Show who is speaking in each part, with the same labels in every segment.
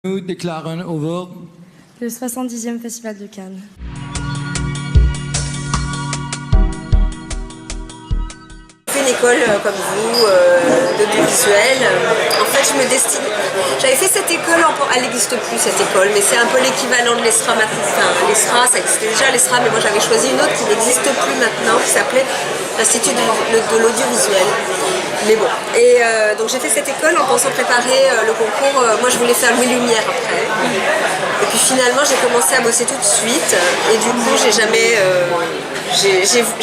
Speaker 1: Nu déclaren ouvert
Speaker 2: le 70e Festival de Cannes.
Speaker 3: J'ai fait une école comme vous, d'audiovisuel. En fait, je me destine. J'avais fait cette école, elle n'existe plus cette école, mais c'est un peu l'équivalent de l'ESRA maintenant. Enfin, l'ESRA, ça existait déjà l'ESRA, mais moi j'avais choisi une autre qui n'existe plus maintenant, qui s'appelait l'Institut de l'audiovisuel. Mais bon, et donc j'ai fait cette école en pensant préparer le concours. Moi je voulais faire Louis Lumière après. Et puis finalement j'ai commencé à bosser tout de suite. Et du coup j'ai jamais...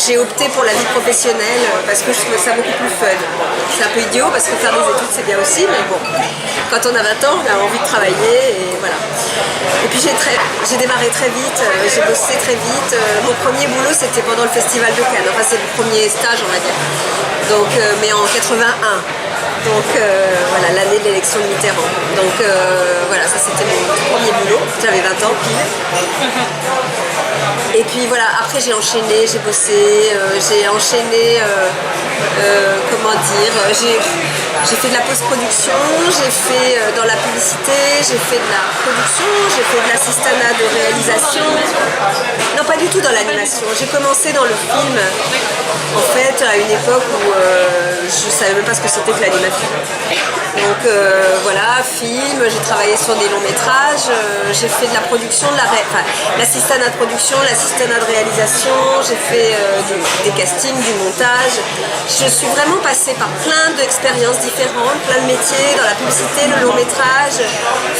Speaker 3: j'ai opté pour la vie professionnelle parce que je trouvais ça beaucoup plus fun. C'est un peu idiot parce que faire des études c'est bien aussi, mais bon, quand on a 20 ans, on a envie de travailler et voilà. Et puis j'ai démarré très vite, j'ai bossé très vite. Mon premier boulot c'était pendant le Festival de Cannes, enfin c'est le premier stage on va dire. Donc, mais en 81. Donc voilà, l'année de l'élection de Mitterrand. Donc voilà, ça c'était mon premier boulot. J'avais 20 ans pile. Et puis voilà, après j'ai enchaîné, j'ai bossé, j'ai enchaîné, comment dire, j'ai fait de la post-production, j'ai fait dans la publicité, j'ai fait de la production, j'ai fait de l'assistanat de réalisation. Non, pas du tout dans l'animation. J'ai commencé dans le film, en fait, à une époque où je savais même pas ce que c'était que l'animation. Donc voilà, film, j'ai travaillé sur des longs métrages, j'ai fait de la production, l'assistanat de production, l'assistanat de réalisation, j'ai fait des castings, du montage. Je suis vraiment passée par plein d'expériences différentes, plein de métiers, dans la publicité, le long métrage,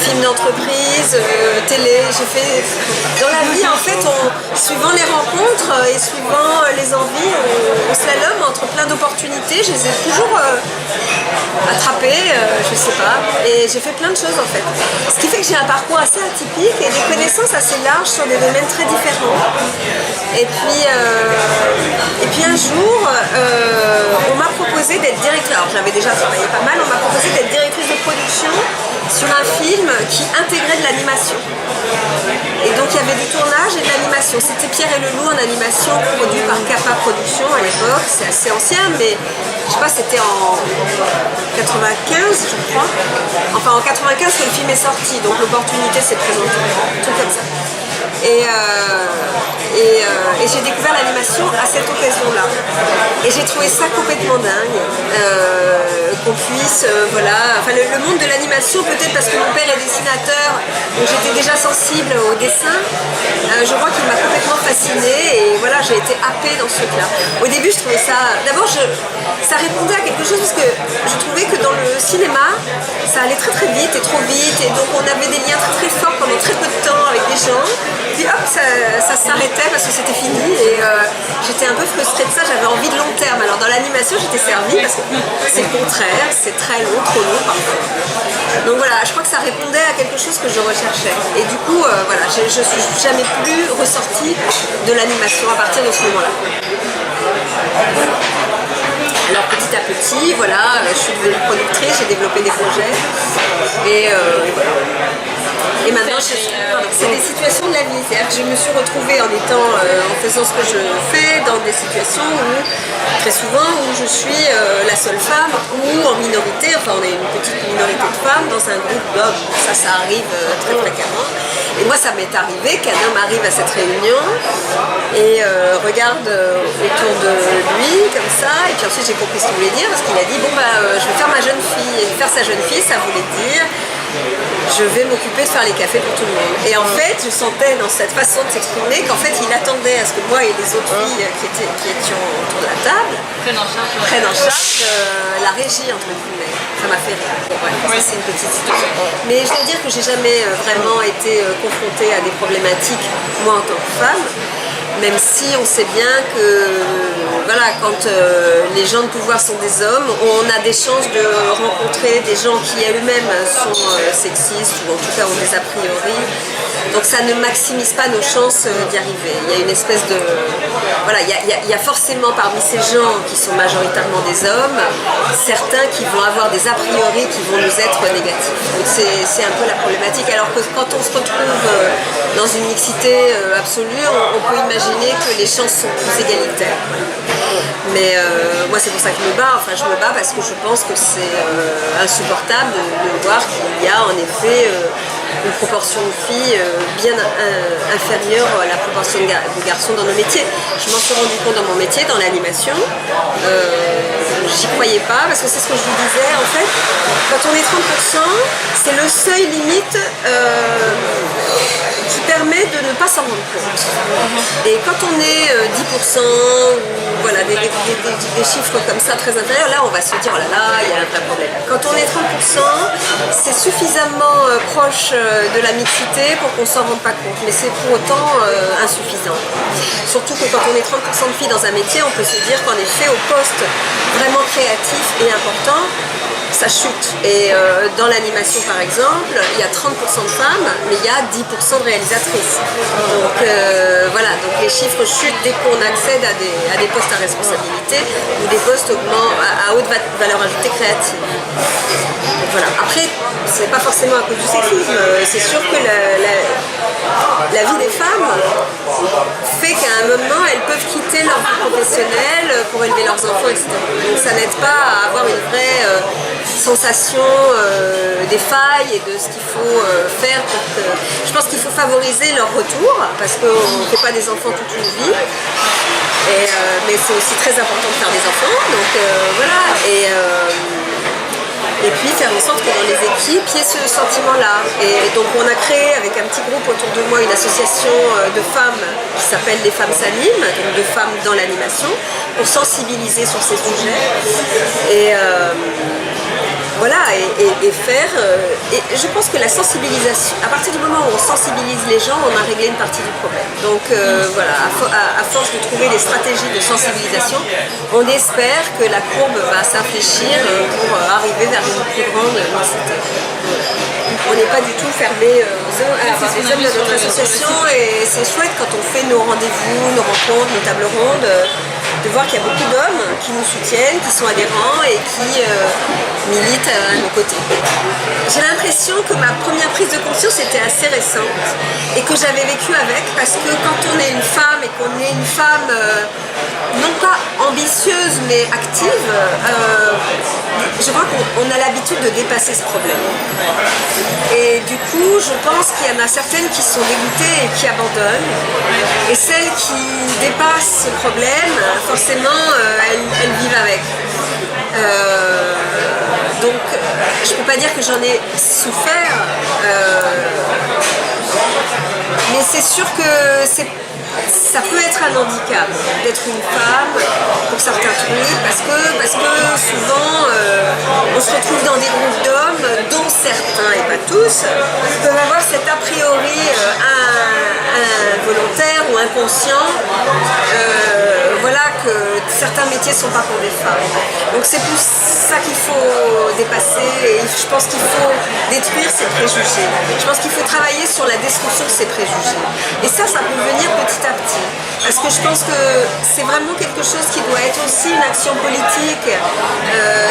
Speaker 3: film d'entreprise, télé. J'ai fait... Dans la vie, en fait, suivant les rencontres et suivant les envies, on slalome entre plein d'opportunités. Je les ai toujours attrapées, je sais pas. Et j'ai fait plein de choses, en fait. Ce qui fait que j'ai un parcours assez atypique et des connaissances assez larges sur des domaines très différents. Et puis un jour, on m'a proposé d'être directrice. Alors j'avais déjà travaillé pas mal. On m'a proposé d'être directrice de production sur un film qui intégrait de l'animation. Et donc il y avait du tournage et de l'animation. C'était Pierre et le Loup en animation, produit par Kappa Productions à l'époque. C'est assez ancien, mais je sais pas, c'était en 95, je crois. Enfin en 95 que le film est sorti, donc l'opportunité s'est présentée, tout comme ça. Et j'ai découvert l'animation à cette occasion-là. Et j'ai trouvé ça complètement dingue, qu'on puisse, voilà... Enfin, le monde de l'animation, peut-être parce que mon père est dessinateur, donc j'étais déjà sensible au dessin. Je crois qu'il m'a complètement fascinée et voilà, j'ai été happée dans ce truc-là. Au début, je trouvais ça... D'abord, ça répondait à quelque chose parce que je trouvais que dans le cinéma, ça allait très très vite et trop vite. Et donc, on avait des liens très très forts pendant très peu de temps avec des gens. Puis hop, ça s'arrêtait parce que c'était fini et j'étais un peu frustrée de ça, j'avais envie de long terme. Alors dans l'animation j'étais servie parce que c'est le contraire, c'est très long, trop long parfois. Donc voilà, je crois que ça répondait à quelque chose que je recherchais. Et du coup, voilà, je suis jamais plus ressortie de l'animation à partir de ce moment-là. Alors petit à petit, voilà, je suis devenue productrice, j'ai développé des projets et voilà. Et maintenant, c'est des situations de la vie. C'est-à-dire que je me suis retrouvée en faisant ce que je fais dans des situations où, très souvent, où je suis la seule femme ou en minorité. Enfin, on est une petite minorité de femmes dans un groupe d'hommes. Ça arrive très fréquemment. Et moi, ça m'est arrivé qu'un homme arrive à cette réunion et regarde autour de lui, comme ça. Et puis ensuite, j'ai compris ce qu'il voulait dire parce qu'il a dit, bon, je vais faire ma jeune fille. Et faire sa jeune fille, ça voulait dire... je vais m'occuper de faire les cafés pour tout le monde. Et en fait, je sentais dans cette façon de s'exprimer qu'en fait, il attendait à ce que moi et les autres filles qui étions autour de la table prennent en charge la régie, entre guillemets. Ça m'a fait rire. Ouais, c'est une petite situation. Mais je dois dire que j'ai jamais vraiment été confrontée à des problématiques, moi en tant que femme. Même si on sait bien que voilà, quand les gens de pouvoir sont des hommes, on a des chances de rencontrer des gens qui eux-mêmes sont sexistes ou en tout cas ont des a priori. Donc ça ne maximise pas nos chances d'y arriver. Il y a une espèce de... Voilà, il y a forcément parmi ces gens qui sont majoritairement des hommes, certains qui vont avoir des a priori qui vont nous être négatifs. Donc c'est un peu la problématique. Alors que quand on se retrouve dans une mixité absolue, on peut imaginer que les chances sont plus égalitaires. Mais moi c'est pour ça que je me bats. Enfin je me bats parce que je pense que c'est insupportable de voir qu'il y a en effet une proportion de filles bien inférieure à la proportion de garçons dans nos métiers. Je m'en suis rendu compte dans mon métier, dans l'animation. J'y croyais pas parce que c'est ce que je vous disais. En fait, quand on est 30%, c'est le seuil limite qui permet de ne pas s'en rendre compte. Et quand on est 10% ou voilà, des chiffres comme ça très inférieurs, là on va se dire oh là là, il y a un vrai problème. Quand on est 30%, c'est suffisamment proche de la mixité pour qu'on s'en rende pas compte, mais c'est pour autant insuffisant. Surtout que quand on est 30% de filles dans un métier, on peut se dire qu'en effet au poste vraiment créatif et important, ça chute. Et dans l'animation par exemple, il y a 30% de femmes, mais il y a 10% de réalisatrices. Donc voilà, donc les chiffres chutent dès qu'on accède à des postes à responsabilité ou des postes à haute valeur ajoutée créative. Donc voilà. Après, c'est pas forcément à cause du sexisme, c'est sûr que la vie des femmes fait qu'à un moment elles peuvent quitter leur vie professionnelle pour élever leurs enfants, etc. Donc ça n'aide pas à avoir une vraie sensation des failles et de ce qu'il faut faire pour que... Je pense qu'il faut favoriser leur retour parce qu'on ne fait pas des enfants toute une vie. Mais c'est aussi très important de faire des enfants, donc voilà. Et puis faire en sorte que dans les équipes, il y ait ce sentiment-là. Et donc on a créé avec un petit groupe autour de moi une association de femmes qui s'appelle Les Femmes s'animent, donc de femmes dans l'animation, pour sensibiliser sur ces sujets. Et voilà, et faire... et je pense que la sensibilisation, à partir du moment où on sensibilise les gens, on a réglé une partie du problème. Donc voilà, à force de trouver des stratégies de sensibilisation, on espère que la courbe va s'infléchir pour arriver vers une plus grande mixité. On n'est pas du tout fermé à avoir des hommes dans notre association et c'est chouette quand on fait nos rendez-vous, nos rencontres, nos tables rondes, de voir qu'il y a beaucoup d'hommes qui nous soutiennent, qui sont adhérents et qui militent à nos côtés. J'ai l'impression que ma première prise de conscience était assez récente et que j'avais vécu avec parce que quand on est une femme et qu'on est une femme non pas ambitieuse mais active, je crois qu'on a l'habitude de dépasser ce problème. Et du coup, je pense qu'il y en a certaines qui sont dégoûtées et qui abandonnent. Et celles qui dépassent ce problème, forcément, elles vivent avec. Donc, je ne peux pas dire que j'en ai souffert, mais c'est sûr que ça peut être un handicap d'être une femme pour certains trucs parce que souvent on se retrouve dans des groupes d'hommes dont certains et pas tous peuvent avoir cet a priori involontaire ou inconscient voilà que certains métiers ne sont pas pour des femmes. Donc c'est plus ça qu'il faut dépasser et je pense qu'il faut détruire ces préjugés. Je pense qu'il faut travailler sur la destruction de ces préjugés. Et ça peut venir petit à petit. Parce que je pense que c'est vraiment quelque chose qui doit être aussi une action politique.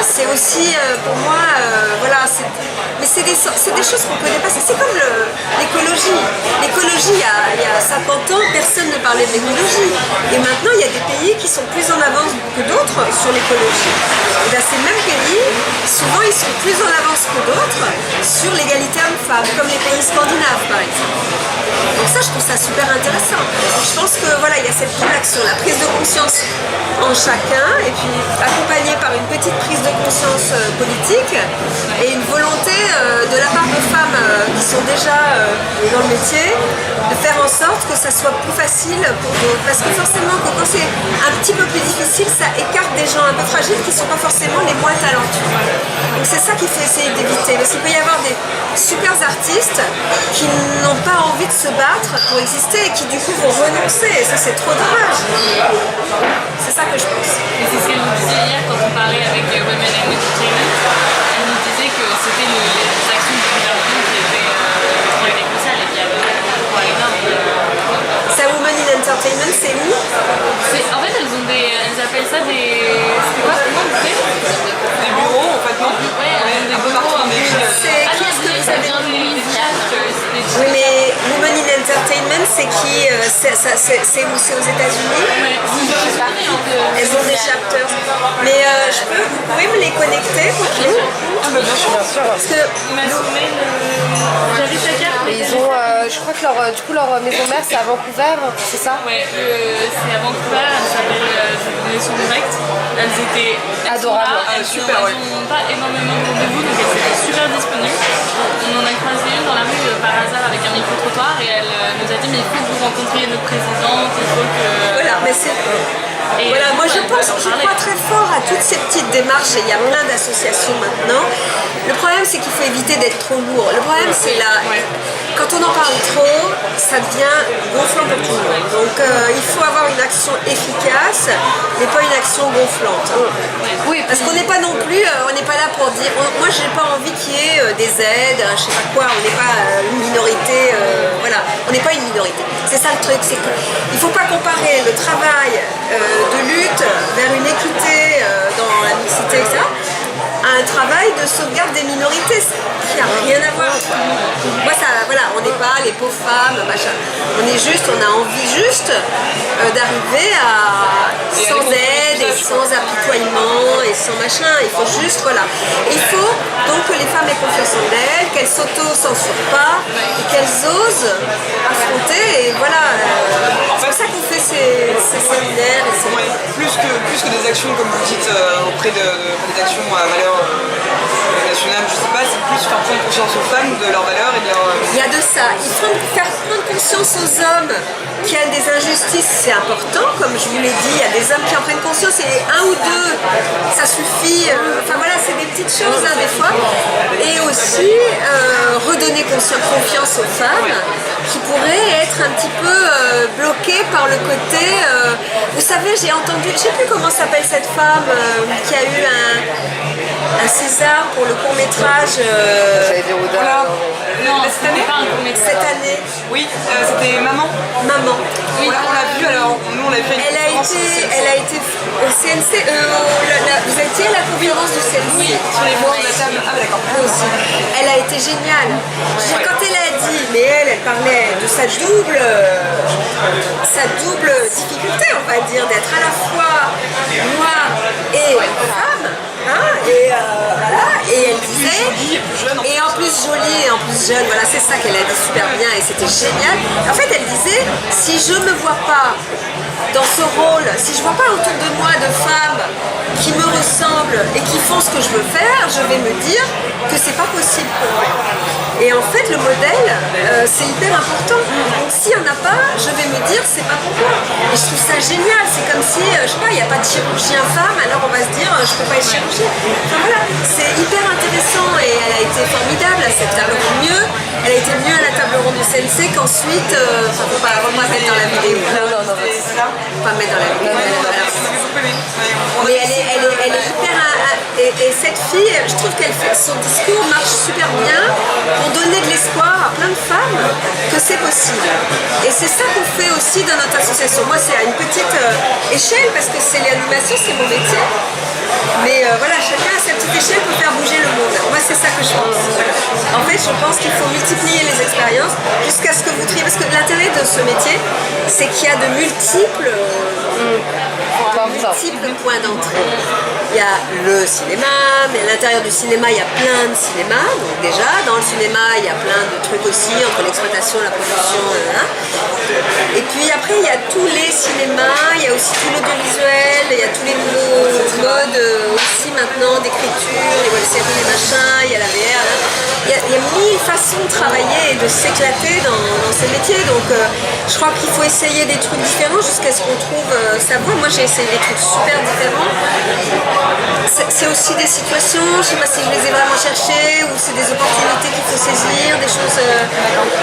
Speaker 3: C'est aussi pour moi, voilà, mais c'est des choses qu'on peut dépasser. C'est comme l'écologie. L'écologie, il y a 50 ans, personne ne parlait de l'écologie. Et maintenant, il y a des pays qui sont plus en avance que d'autres sur l'écologie. Et bien, ces mêmes pays, souvent, ils sont plus en avance que d'autres sur l'égalité homme-femme, comme les pays scandinaves, par exemple. Donc ça, je trouve ça super intéressant. Je pense que voilà, il y a cette action, la prise de conscience en chacun, et puis accompagnée par une petite prise de conscience politique et une volonté de la part de femmes qui sont déjà dans le métier, de faire en sorte que ça soit plus facile pour nous. Parce que forcément, quand c'est un petit peu plus difficile, ça écarte des gens un peu fragiles qui ne sont pas forcément les moins talentueux. Donc c'est ça qu'il faut essayer d'éviter. Parce qu'il peut y avoir des super artistes qui n'ont pas envie de se battre pour exister et qui du coup vont renoncer. Et ça, c'est trop dommage. C'est ça que je pense.
Speaker 1: Et c'est ce qu'elle nous disait hier quand on parlait avec Women in Entertainment. Elle nous disait que c'était les actions du gouvernement qui étaient cruciales et qu'il y avait un poids énorme.
Speaker 3: Ça, Women in Entertainment, c'est où?
Speaker 1: En fait, elles appellent ça des... C'était quoi? Comment on disait?
Speaker 4: Des bureaux, en fait, non?
Speaker 1: Ouais,
Speaker 4: des bureaux en ville.
Speaker 3: Qu'est-ce que vous avez? Oui, mais Women in Entertainment, c'est qui? C'est où? C'est aux États-Unis? Elles ont des chapters. Mais vous pouvez me les connecter pour nous?
Speaker 4: Ah, bah bien sûr.
Speaker 3: Parce que
Speaker 1: j'avais sa carte.
Speaker 5: crois que leur maison mère c'est à Vancouver, c'est ça?
Speaker 1: Ouais, c'est à Vancouver, elles s'appellent Maison Direct. Elles étaient
Speaker 5: adorables.
Speaker 1: Super, elles n'ont pas énormément de rendez-vous, donc elles étaient super disponibles. On en a croisé une dans la rue par hasard avec un micro-trottoir et elle nous a dit mais il faut que vous rencontriez notre présidente, il faut que...
Speaker 3: Voilà, mais c'est...
Speaker 1: Et
Speaker 3: voilà, moi je pense, je
Speaker 1: parlait.
Speaker 3: crois très fort à toutes ces petites démarches et il y a plein d'associations maintenant. Le problème c'est qu'il faut éviter d'être trop lourd. Le problème c'est là, quand on en parle trop, ça devient gonflant pour tout le monde. Donc il faut avoir une action efficace, mais pas une action gonflante.
Speaker 5: Oui,
Speaker 3: Parce qu'on n'est pas non plus, on n'est pas là pour dire, moi j'ai pas envie qu'il y ait des aides, je sais pas quoi, on n'est pas une minorité, voilà, on n'est pas une minorité. C'est ça le truc, c'est qu'il ne faut pas comparer le travail de lutte vers une équité dans la mixité, etc., à un travail de sauvegarde des minorités, qui n'a rien à voir. Moi, ça, voilà, on n'est pas les pauvres femmes, machin. On est juste, on a envie juste d'arriver à sans aide et sans apitoiement et sans machin. Il faut juste, voilà. Et il faut donc que les femmes aient confiance en elles, qu'elles s'auto-censurent pas et qu'elles osent affronter. Et voilà, c'est pour ça qu'on fait ces séminaires. Et
Speaker 4: Ouais, plus que des actions, comme vous dites, auprès des actions à valeur nationale, je sais pas, c'est plus faire prendre conscience aux femmes de leurs valeurs et de leur...
Speaker 3: Il y a de ça. Il faut faire prendre conscience aux hommes qu'il y a des injustices, c'est important. Comme je vous l'ai dit, il y a des hommes qui en prennent conscience et un ou deux, ça suffit. Enfin voilà, c'est des petites choses hein, des fois. Et aussi redonner confiance aux femmes qui pourraient être un petit peu bloquées par le côté... vous savez, j'ai entendu, je sais plus comment s'appelle cette femme qui a eu un César pour le court-métrage.
Speaker 5: J'allais dire Oda.
Speaker 4: Voilà.
Speaker 1: Non,
Speaker 4: Cette année,
Speaker 1: c'était pas un court-métrage.
Speaker 3: Cette année,
Speaker 4: Oui, c'était Maman.
Speaker 3: Maman.
Speaker 4: Oui, on l'a vu, alors nous on l'a fait.
Speaker 3: Elle a été au CNC, vous étiez à la conférence du CNC.
Speaker 1: Oui,
Speaker 4: Sur les bords de la table. Ah d'accord.
Speaker 3: Ah, aussi. Elle a été géniale. Je veux dire, quand elle a dit, mais elle parlait de sa double difficulté, on va dire, d'être à la fois noire et femme. Hein, et voilà, et elle disait, et en plus jolie et en plus jeune, voilà, c'est ça qu'elle a dit super bien et c'était génial. En fait, elle disait, si je me vois pas dans ce rôle, si je vois pas autour de moi de femmes qui me ressemblent et qui font ce que je veux faire, je vais me dire que c'est pas possible pour moi. Et en fait, le modèle, c'est hyper important. Donc s'il n'y en a pas, je vais me dire c'est pas pour moi. Et je trouve ça génial. C'est comme si, je sais pas, il n'y a pas de chirurgien femme, alors on va se dire je peux pas être chirurgien. Enfin voilà, c'est hyper intéressant et elle a été formidable à cette table ronde. Mieux, elle a été mieux à la table ronde du CNC qu'ensuite, enfin faut pas mettre dans la vidéo.
Speaker 5: Non.
Speaker 4: C'est ça.
Speaker 3: Faut pas mettre dans la vidéo.
Speaker 4: Ouais, on
Speaker 3: Voilà.
Speaker 4: avait beaucoup aimé. Ouais,
Speaker 3: Mais elle est hyper... Et cette fille, je trouve qu'elle fait son discours marche super bien pour donner de l'espoir à plein de femmes que c'est possible. Et c'est ça qu'on fait aussi dans notre association. Moi, c'est à une petite échelle parce que c'est l'animation, c'est mon métier. Mais voilà, chacun à sa petite échelle peut faire bouger le monde. Moi, c'est ça que je pense. Voilà. En fait, je pense qu'il faut multiplier les expériences jusqu'à ce que vous triez. Parce que l'intérêt de ce métier, c'est qu'il y a de multiples points d'entrée. Il y a le cinéma, mais à l'intérieur du cinéma, il y a plein de cinémas. Donc déjà, dans le cinéma, il y a plein de trucs aussi, entre l'exploitation, la production, Et puis après, il y a tous les cinémas, il y a aussi tout l'audiovisuel, il y a tous les nouveaux modes aussi maintenant d'écriture, les web-séries, les machins, il y a la VR. Il y a mille façons de travailler et de s'éclater dans ces métiers. Donc je crois qu'il faut essayer des trucs différents jusqu'à ce qu'on trouve sa voie. Moi, j'ai essayé des trucs super différents. C'est aussi des situations, je sais pas si je les ai vraiment cherchées ou c'est des opportunités qu'il faut saisir, des choses.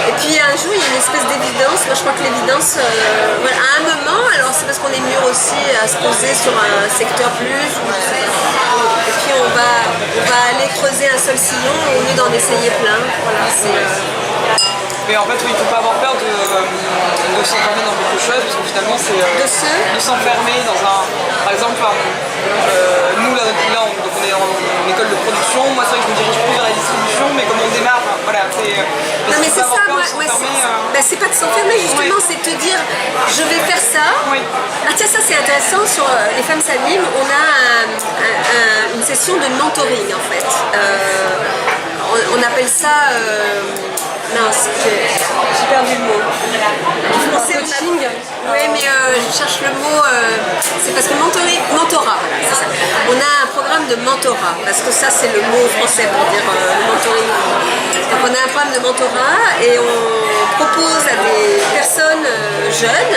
Speaker 3: Et puis un jour, il y a une espèce d'évidence. Moi, je crois que l'évidence, voilà, à un moment, alors c'est parce qu'on est mieux aussi à se poser sur un secteur plus. Et puis on va aller creuser un seul sillon au lieu d'en essayer plein. Voilà,
Speaker 4: Mais en fait, oui, il ne faut pas avoir peur de s'enfermer dans quelque chose, parce que finalement, c'est de s'enfermer dans un... Par exemple, nous, là, on est en école de production. Moi, c'est vrai que je me dirige plus vers la distribution, mais comme on démarre, voilà, c'est...
Speaker 3: Non mais c'est ça, moi, c'est pas de s'enfermer justement, c'est de te dire je vais faire ça.
Speaker 4: Oui.
Speaker 3: Ah tiens, ça c'est intéressant, sur Les Femmes s'animent, on a une session de mentoring en fait. On appelle ça, mince, j'ai perdu perdu le mot. En français, on a... Oui, mais je cherche le mot. C'est parce que mentorat, voilà, c'est ça. On a un programme de mentorat, parce que ça, c'est le mot français pour dire le mentoring. Donc, on a un programme de mentorat et on propose à des personnes jeunes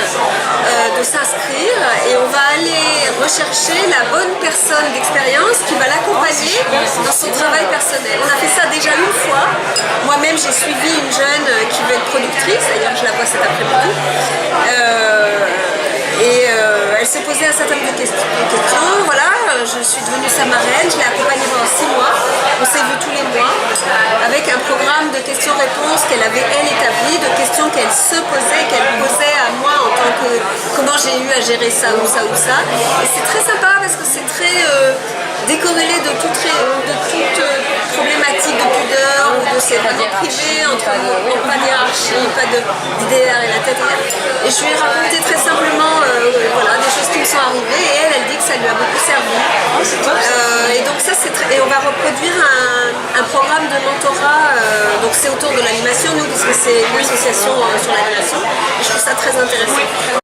Speaker 3: de s'inscrire et on va aller rechercher la bonne personne d'expérience qui va l'accompagner dans son travail personnel. On a fait ça déjà une fois. Moi-même, j'ai suivi une jeune qui veut être productrice, d'ailleurs je la vois cet après-midi. Elle s'est posé un certain nombre de questions. Voilà, je suis devenue sa marraine, je l'ai accompagnée pendant 6 mois. On s'est vu tous les mois avec un programme de questions-réponses qu'elle avait elle établi, de questions qu'elle se posait, qu'elle posait à moi en tant que comment j'ai eu à gérer ça ou ça ou ça. Et c'est très sympa parce que c'est très décorrélé de toute problématique de pudeur ou de ses rapports privés entre pas de hiérarchie, pas d'idée derrière la tête. Et je lui ai raconté très simplement voilà, des choses qui me sont arrivées et elle dit que ça lui a beaucoup servi. Et donc ça c'est et on va reproduire un programme de mentorat. Donc c'est autour de l'animation nous puisque c'est une association sur l'animation. Et je trouve ça très intéressant.